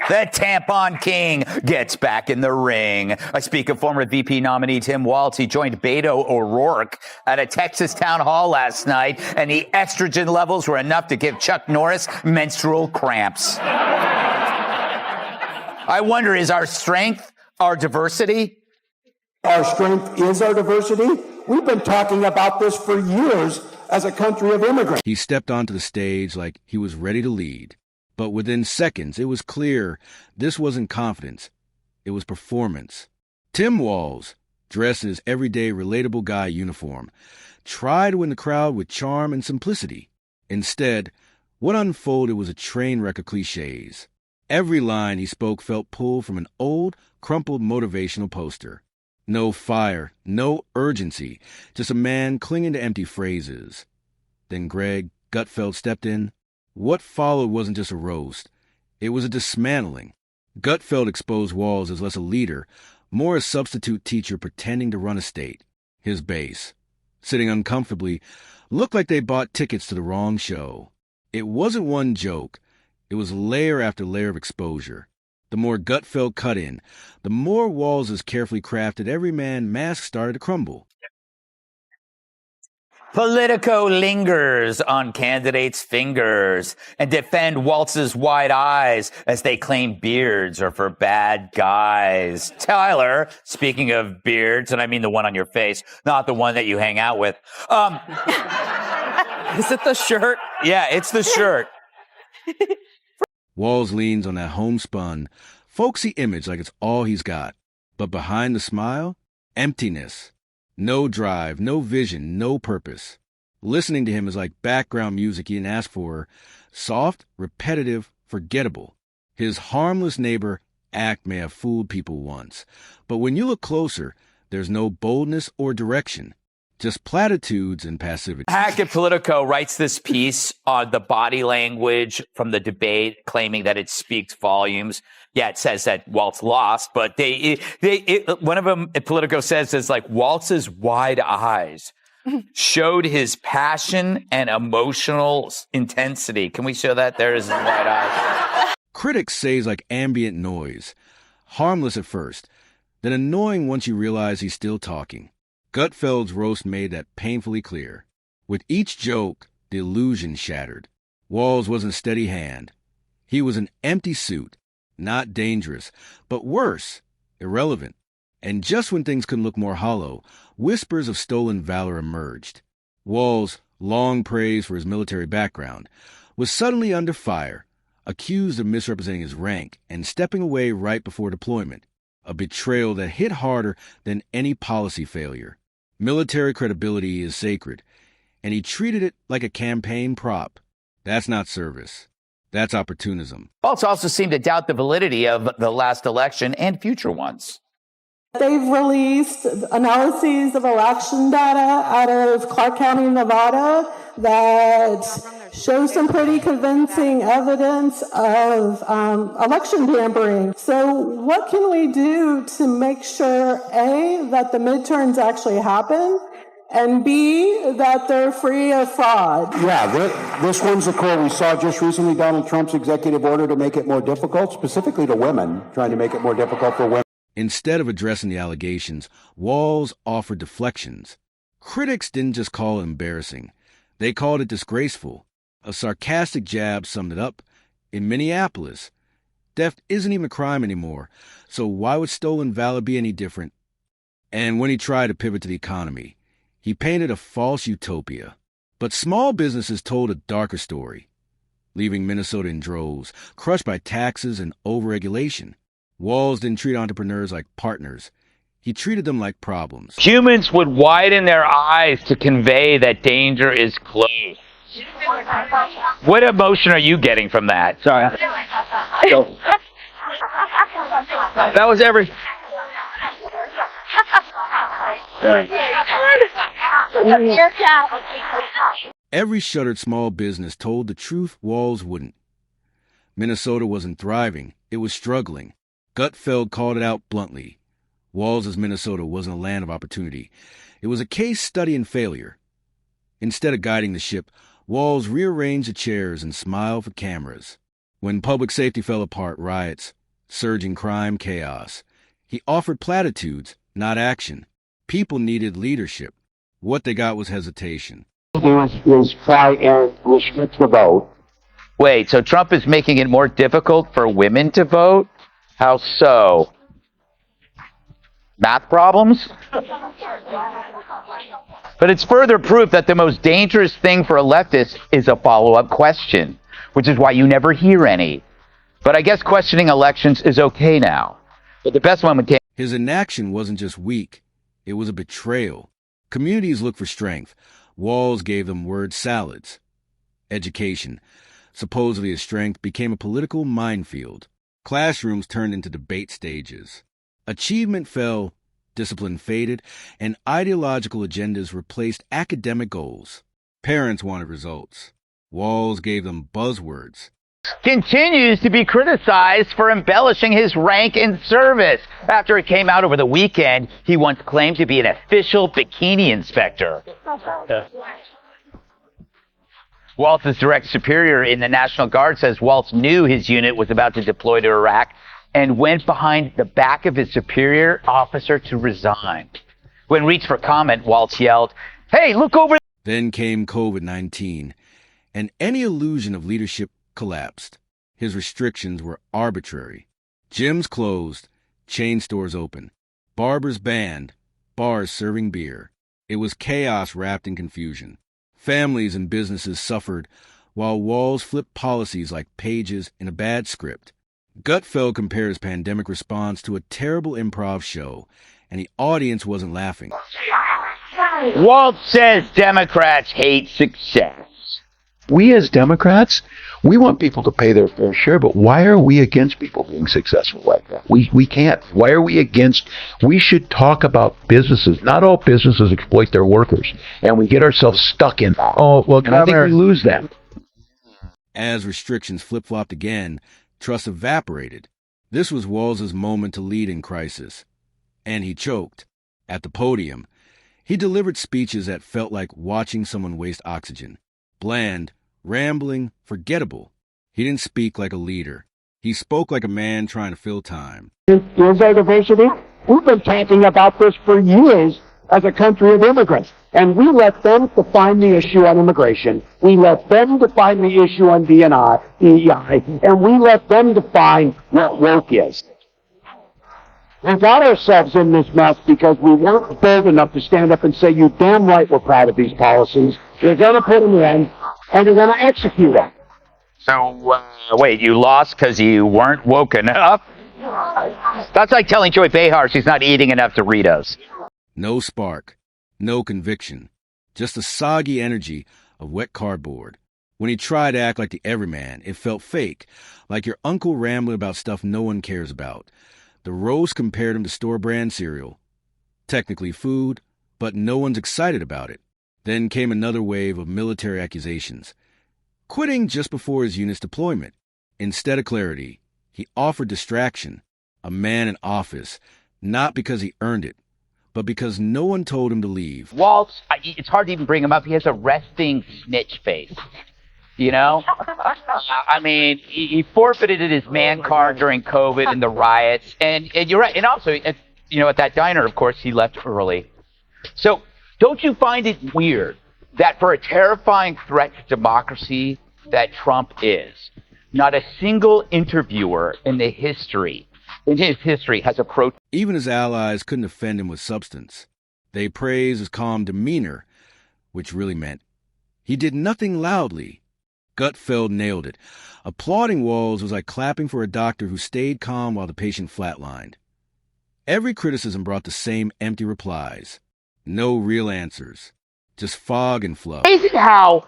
The tampon king gets back in the ring. I speak of former VP nominee Tim Walz. He joined Beto O'Rourke at a Texas town hall last night, and the estrogen levels were enough to give Chuck Norris menstrual cramps. I wonder, is our strength our diversity? Our strength is our diversity. We've been talking about this for years as a country of immigrants. He stepped onto the stage like he was ready to lead. But within seconds, it was clear this wasn't confidence. It was performance. Tim Walz, dressed in his everyday relatable guy uniform, tried to win the crowd with charm and simplicity. Instead, what unfolded was a train wreck of cliches. Every line he spoke felt pulled from an old, crumpled motivational poster. No fire, no urgency, just a man clinging to empty phrases. Then Greg Gutfeld stepped in. What followed wasn't just a roast. It was a dismantling. Gutfeld exposed Walz as less a leader, more a substitute teacher pretending to run a state. His base, sitting uncomfortably, looked like they bought tickets to the wrong show. It wasn't one joke. It was layer after layer of exposure. The more Gutfeld cut in, the more Walz's carefully crafted everyman mask started to crumble. Politico lingers on candidates' fingers and defend Walz's wide eyes as they claim beards are for bad guys. Tyler, speaking of beards, and I mean the one on your face, not the one that you hang out with. Is it the shirt? Yeah, it's the shirt. Walz leans on that homespun, folksy image like it's all he's got. But behind the smile, emptiness. No drive, no vision, no purpose. Listening to him is like background music he didn't ask for. Soft, repetitive, forgettable. His harmless neighbor act may have fooled people once. But when you look closer, there's no boldness or direction. Just platitudes and passivity. Hack at Politico writes this piece on the body language from the debate, claiming that it speaks volumes. Yeah, it says that Walz lost, but one of them at Politico says is like Walz's wide eyes showed his passion and emotional intensity. Can we show that? There is his wide eyes. Critics say he's like ambient noise, harmless at first, then annoying once you realize he's still talking. Gutfeld's roast made that painfully clear. With each joke, the illusion shattered. Walz wasn't a steady hand. He was an empty suit, not dangerous, but worse, irrelevant. And just when things couldn't look more hollow, whispers of stolen valor emerged. Walz, long praised for his military background, was suddenly under fire, accused of misrepresenting his rank and stepping away right before deployment, a betrayal that hit harder than any policy failure. Military credibility is sacred, and he treated it like a campaign prop. That's not service. That's opportunism. Walz also seemed to doubt the validity of the last election and future ones. They've released analyses of election data out of Clark County, Nevada, that show some pretty convincing evidence of election tampering. So what can we do to make sure, A, that the midterms actually happen, and B, that they're free of fraud? Yeah, this one's the core. We saw just recently Donald Trump's executive order to make it more difficult, specifically to women, trying to make it more difficult for women. Instead of addressing the allegations, Walz offered deflections. Critics didn't just call it embarrassing. They called it disgraceful. A sarcastic jab summed it up. In Minneapolis, theft isn't even a crime anymore, so why would stolen valor be any different? And when he tried to pivot to the economy, he painted a false utopia. But small businesses told a darker story, leaving Minnesota in droves, crushed by taxes and overregulation. Walz didn't treat entrepreneurs like partners. He treated them like problems. Humans would widen their eyes to convey that danger is close. What emotion are you getting from that? Sorry. That was every... Every shuttered small business told the truth Walz wouldn't. Minnesota wasn't thriving. It was struggling. Gutfeld called it out bluntly. Walz's Minnesota wasn't a land of opportunity. It was a case study in failure. Instead of guiding the ship, Walz rearranged the chairs and smiled for cameras. When public safety fell apart, riots, surging crime, chaos. He offered platitudes, not action. People needed leadership. What they got was hesitation. Is try and restrict the vote. Wait, so Trump is making it more difficult for women to vote? How so? Math problems? But it's further proof that the most dangerous thing for a leftist is a follow-up question, which is why you never hear any. But I guess questioning elections is okay now. But the best moment came. His inaction wasn't just weak, it was a betrayal. Communities look for strength. Walz gave them word salads. Education, supposedly a strength, became a political minefield. Classrooms turned into debate stages. Achievement fell, discipline faded, and ideological agendas replaced academic goals. Parents wanted results. Walz gave them buzzwords. Continues to be criticized for embellishing his rank in service. After it came out over the weekend, he once claimed to be an official bikini inspector. Walz's direct superior in the National Guard says Walz knew his unit was about to deploy to Iraq and went behind the back of his superior officer to resign. When reached for comment, Walz yelled, "Hey, look over!" Then came COVID-19, and any illusion of leadership collapsed. His restrictions were arbitrary. Gyms closed, chain stores open, barbers banned, bars serving beer. It was chaos wrapped in confusion. Families and businesses suffered, while Walz flipped policies like pages in a bad script. Gutfeld compares pandemic response to a terrible improv show, and the audience wasn't laughing. Walz says Democrats hate success. We as Democrats, we want people to pay their fair share, but why are we against people being successful like that? We can't. Why are we against? We should talk about businesses. Not all businesses exploit their workers, and we get ourselves stuck in that. Oh, well, and I think we lose them. As restrictions flip-flopped again, trust evaporated. This was Walz's moment to lead in crisis. And he choked. At the podium, he delivered speeches that felt like watching someone waste oxygen. Bland, rambling, forgettable. He didn't speak like a leader. He spoke like a man trying to fill time. Is there diversity? We've been talking about this for years as a country of immigrants. And we let them define the issue on immigration. We let them define the issue on DEI. And we let them define what woke is. We got ourselves in this mess because we weren't bold enough to stand up and say, you damn right we're proud of these policies. You're going to put them in, and you're going to execute them. So, wait, you lost because you weren't woke enough? That's like telling Joy Behar she's not eating enough Doritos. No spark, no conviction, just the soggy energy of wet cardboard. When he tried to act like the everyman, it felt fake, like your uncle rambling about stuff no one cares about. The roast compared him to store-brand cereal. Technically food, but no one's excited about it. Then came another wave of military accusations. Quitting just before his unit's deployment. Instead of clarity, he offered distraction. A man in office, not because he earned it, but because no one told him to leave. Walz, it's hard to even bring him up. He has a resting snitch face. You know? I mean, he forfeited his man card during COVID and the riots. And you're right. And also, at that diner, of course, he left early. So don't you find it weird that for a terrifying threat to democracy that Trump is, not a single interviewer in his history has approached. Even his allies couldn't offend him with substance. They praised his calm demeanor, which really meant he did nothing loudly. Gutfeld nailed it. Applauding Walz was like clapping for a doctor who stayed calm while the patient flatlined. Every criticism brought the same empty replies. No real answers. Just fog and fluff. Amazing how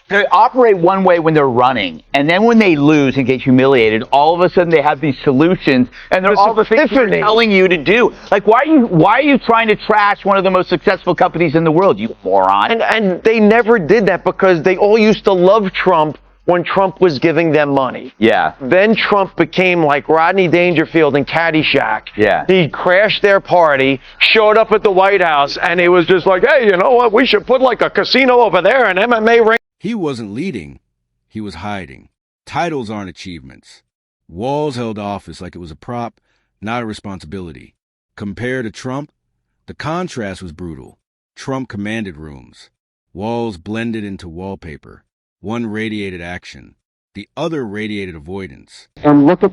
they operate one way when they're running, and then when they lose and get humiliated, all of a sudden they have these solutions, and they're all the things they're telling you to do. Like, why are you trying to trash one of the most successful companies in the world, you moron? And they never did that because they all used to love Trump when Trump was giving them money. Yeah. Then Trump became like Rodney Dangerfield in Caddyshack. Yeah. He crashed their party, showed up at the White House, and he was just like, hey, you know what? We should put like a casino over there, an MMA ring. He wasn't leading. He was hiding. Titles aren't achievements. Walz held office like it was a prop, not a responsibility. Compared to Trump, the contrast was brutal. Trump commanded rooms. Walz blended into wallpaper. One radiated action. The other radiated avoidance. And look at,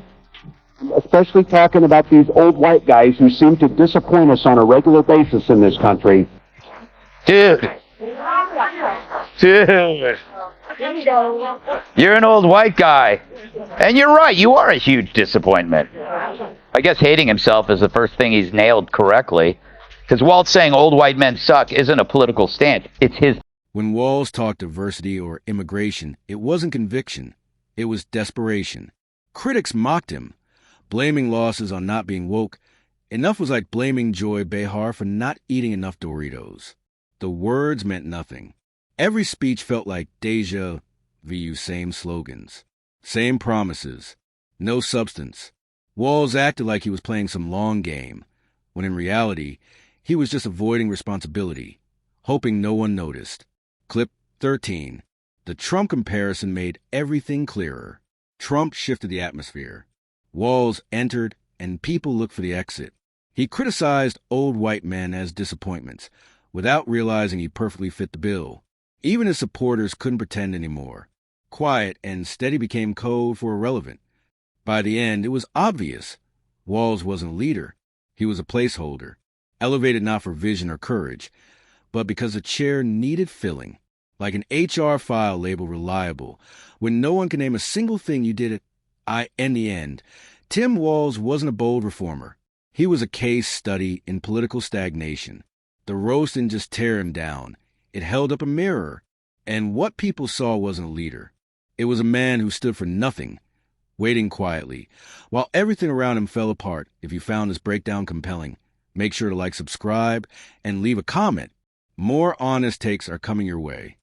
especially talking about these old white guys who seem to disappoint us on a regular basis in this country. Dude. You're an old white guy. And you're right, you are a huge disappointment. I guess hating himself is the first thing he's nailed correctly. Because Walt's saying old white men suck isn't a political stance. It's his. When Walz talked diversity or immigration, it wasn't conviction. It was desperation. Critics mocked him, blaming losses on not being woke. Enough was like blaming Joy Behar for not eating enough Doritos. The words meant nothing. Every speech felt like deja vu, same slogans, same promises, no substance. Walz acted like he was playing some long game, when in reality, he was just avoiding responsibility, hoping no one noticed. Clip 13. The Trump comparison made everything clearer. Trump shifted the atmosphere. Walz entered, and people looked for the exit. He criticized old white men as disappointments, without realizing he perfectly fit the bill. Even his supporters couldn't pretend anymore. Quiet and steady became code for irrelevant. By the end, it was obvious. Walz wasn't a leader. He was a placeholder, elevated not for vision or courage, but because the chair needed filling, like an HR file labeled reliable. When no one can name a single thing you did in the end, Tim Walz wasn't a bold reformer. He was a case study in political stagnation. The roast didn't just tear him down. It held up a mirror, and what people saw wasn't a leader. It was a man who stood for nothing, waiting quietly, while everything around him fell apart. If you found this breakdown compelling, make sure to like, subscribe, and leave a comment. More honest takes are coming your way.